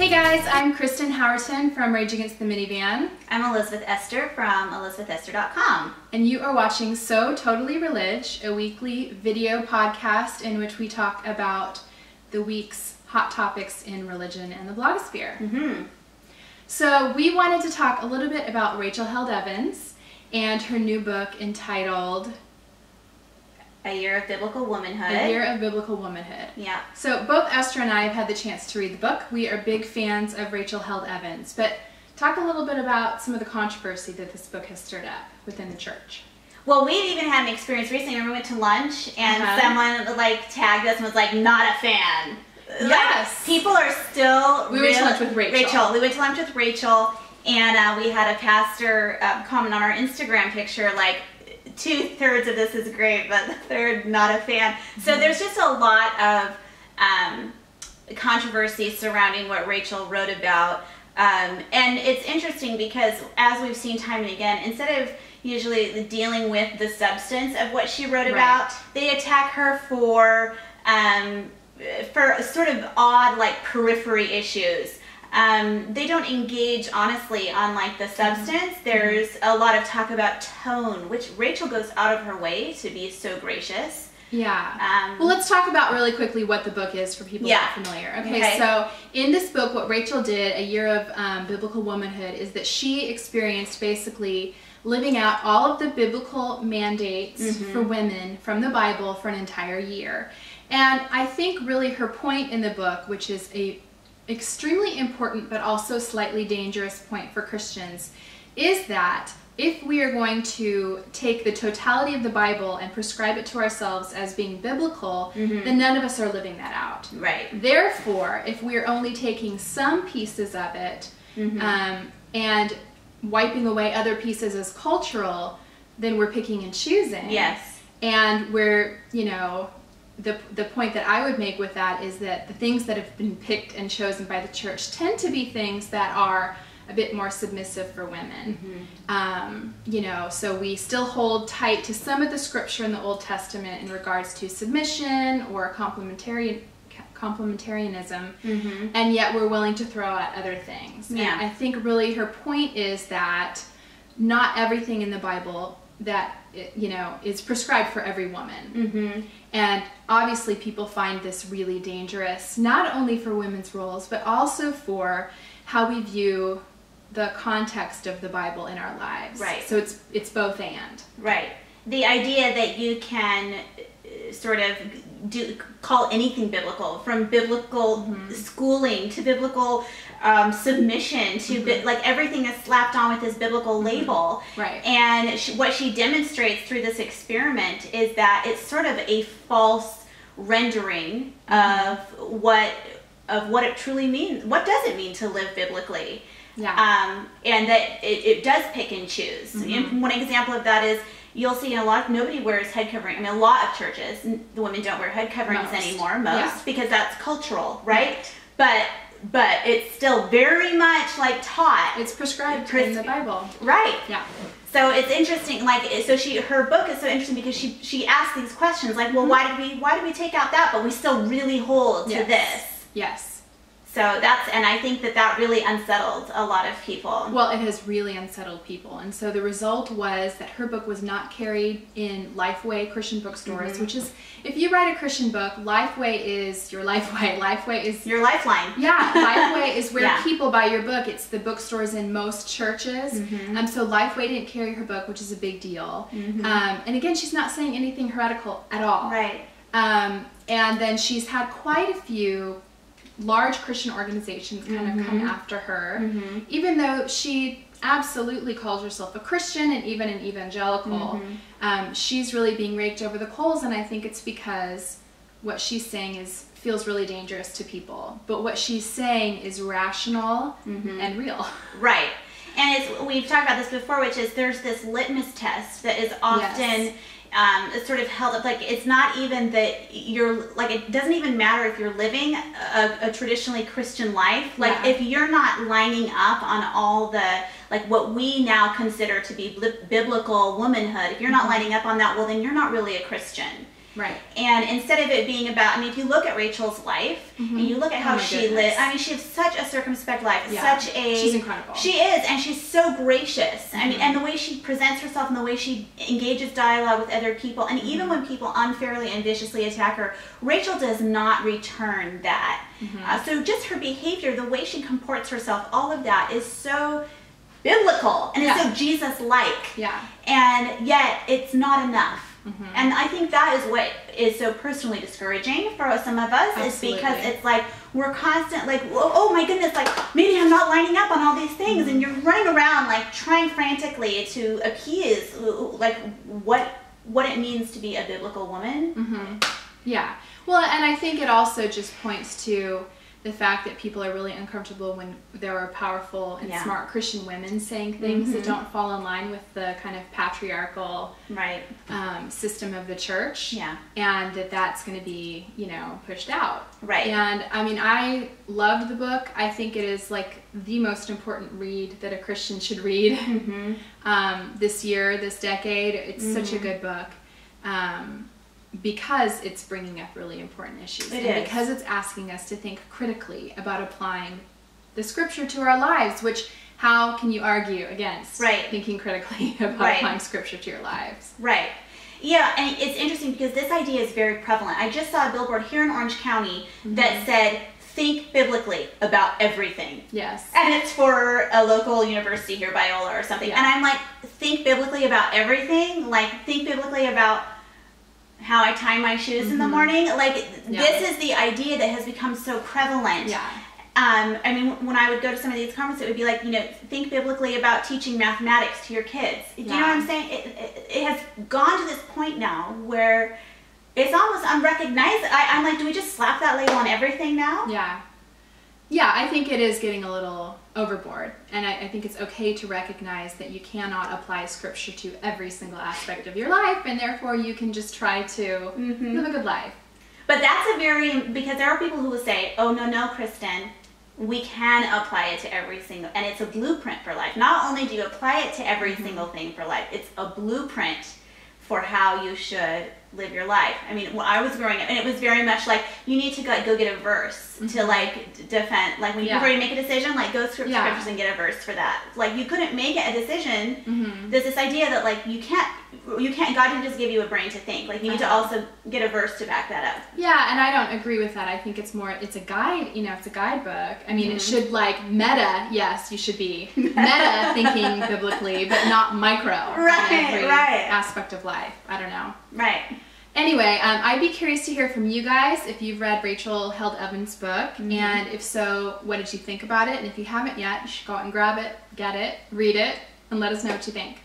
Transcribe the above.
Hey guys, I'm Kristen Howerton from Rage Against the Minivan. I'm Elizabeth Esther from elizabethesther.com. And you are watching So Totally Relidge, a weekly video podcast in which we talk about the week's hot topics in religion and the blogosphere. So we wanted to talk a little bit about Rachel Held Evans and her new book entitled A Year of Biblical Womanhood. A Year of Biblical Womanhood. Yeah. So both Esther and I have had the chance to read the book. We are big fans of Rachel Held Evans, but talk a little bit about some of the controversy that this book has stirred up within the church. Well, we even had an experience recently when we went to lunch and someone like tagged us and was like, not a fan. Yes. Like, people are still... We went to lunch with Rachel. We went to lunch with Rachel, and we had a pastor comment on our Instagram picture like, 2/3 of this is great, but the third, not a fan. So there's just a lot of controversy surrounding what Rachel wrote about. And it's interesting because, as we've seen time and again, instead of usually dealing with the substance of what she wrote about, they attack her for sort of odd, like, periphery issues. They don't engage honestly on like the substance. There's a lot of talk about tone, which Rachel goes out of her way to be so gracious. Yeah. Well, let's talk about really quickly what the book is for people that are familiar. Okay, so in this book, what Rachel did, A Year of Biblical Womanhood, is that she experienced basically living out all of the biblical mandates for women from the Bible for an entire year. And I think really her point in the book, which is a extremely important but also slightly dangerous point for Christians, is that if we are going to take the totality of the Bible and prescribe it to ourselves as being biblical, then none of us are living that out. Right. Therefore, if we are only taking some pieces of it and wiping away other pieces as cultural, then we're picking and choosing. Yes. And we're, you know, the point that I would make with that is that the things that have been picked and chosen by the church tend to be things that are a bit more submissive for women. You know, so we still hold tight to some of the scripture in the Old Testament in regards to submission or complementarianism, and yet we're willing to throw out other things. And I think really her point is that not everything in the Bible that you know is prescribed for every woman. And obviously people find this really dangerous, not only for women's roles, but also for how we view the context of the Bible in our lives. Right. So it's both and. Right. The idea that you can sort of call anything biblical, from biblical schooling to biblical submission to like everything is slapped on with this biblical label. Right. And what she demonstrates through this experiment is that it's sort of a false rendering of what it truly means. What does it mean to live biblically? Yeah. And that it does pick and choose. And one example of that is you'll see in nobody wears head covering. I mean, a lot of churches, the women don't wear head coverings anymore, because that's cultural, right? But it's still very much like taught. It's prescribed in the Bible. Right. Yeah. So it's interesting, like, so her book is so interesting because she asks these questions, like, well, why did we take out that, but we still really hold to this? Yes. So and I think that really unsettled a lot of people. Well, it has really unsettled people. And so the result was that her book was not carried in Lifeway Christian bookstores, which is, if you write a Christian book, Lifeway is your Lifeway. Lifeway is your lifeline. Yeah, Lifeway is where people buy your book. It's the bookstores in most churches. So Lifeway didn't carry her book, which is a big deal. And again, she's not saying anything heretical at all. Right. And then she's had quite a few large Christian organizations kind of come after her, even though she absolutely calls herself a Christian and even an evangelical. She's really being raked over the coals, and I think it's because what she's saying feels really dangerous to people. But what she's saying is rational and real. Right. And we've talked about this before, which is there's this litmus test that is often sort of held up, like it's not even that you're like, it doesn't even matter if you're living a traditionally Christian life, like if you're not lining up on all the, like what we now consider to be biblical womanhood, if you're not lining up on that, well then you're not really a Christian. Right. And instead of it being about, I mean, if you look at Rachel's life and you look at how she lived, I mean, she has such a circumspect life. Yeah. She's incredible. She is, and she's so gracious. I mean, and the way she presents herself and the way she engages dialogue with other people, and even when people unfairly and viciously attack her, Rachel does not return that. So just her behavior, the way she comports herself, all of that is so biblical and it's so Jesus-like. Yeah. And yet it's not enough. And I think that is what is so personally discouraging for some of us. Absolutely. Is because it's like we're constant like, oh my goodness, like maybe I'm not lining up on all these things, and you're running around like trying frantically to appease like what it means to be a biblical woman. Yeah. Well, and I think it also just points to the fact that people are really uncomfortable when there are powerful and smart Christian women saying things that don't fall in line with the kind of patriarchal system of the church. Yeah. And that's going to be, you know, pushed out. Right. And I mean, I loved the book. I think it is like the most important read that a Christian should read this year, this decade. It's such a good book. Because it's bringing up really important issues. Because it's asking us to think critically about applying the scripture to our lives, which how can you argue against thinking critically about applying scripture to your lives? Right. Yeah, and it's interesting because this idea is very prevalent. I just saw a billboard here in Orange County that said, think biblically about everything. Yes. And it's for a local university here, Biola or something. And I'm like, think biblically about everything? Like, think biblically about how I tie my shoes in the morning. Like, this is the idea that has become so prevalent. Yeah. I mean, when I would go to some of these conferences, it would be like, you know, think biblically about teaching mathematics to your kids. Do you know what I'm saying? It has gone to this point now where it's almost unrecognizable. I'm like, do we just slap that label on everything now? Yeah. Yeah, I think it is getting a little overboard, and I think it's okay to recognize that you cannot apply scripture to every single aspect of your life, and therefore you can just try to live a good life. But that's because there are people who will say, oh, no, Kristen, we can apply it to every single, and it's a blueprint for life. Not only do you apply it to every single thing for life, it's a blueprint for how you should live your life. I mean, when I was growing up, and it was very much like, you need to go get a verse to like defend, like when before you make a decision, like go through scriptures and get a verse for that. Like you couldn't make a decision. There's this idea that like you can't, God didn't just give you a brain to think. Like you need to also get a verse to back that up. Yeah, and I don't agree with that. I think it's a guide, you know, it's a guidebook. I mean, it should like meta, yes, you should be meta thinking biblically, but not micro in every aspect of life. I don't know. Right. Anyway, I'd be curious to hear from you guys if you've read Rachel Held Evans' book, and if so, what did you think about it? And if you haven't yet, you should go out and grab it, get it, read it, and let us know what you think.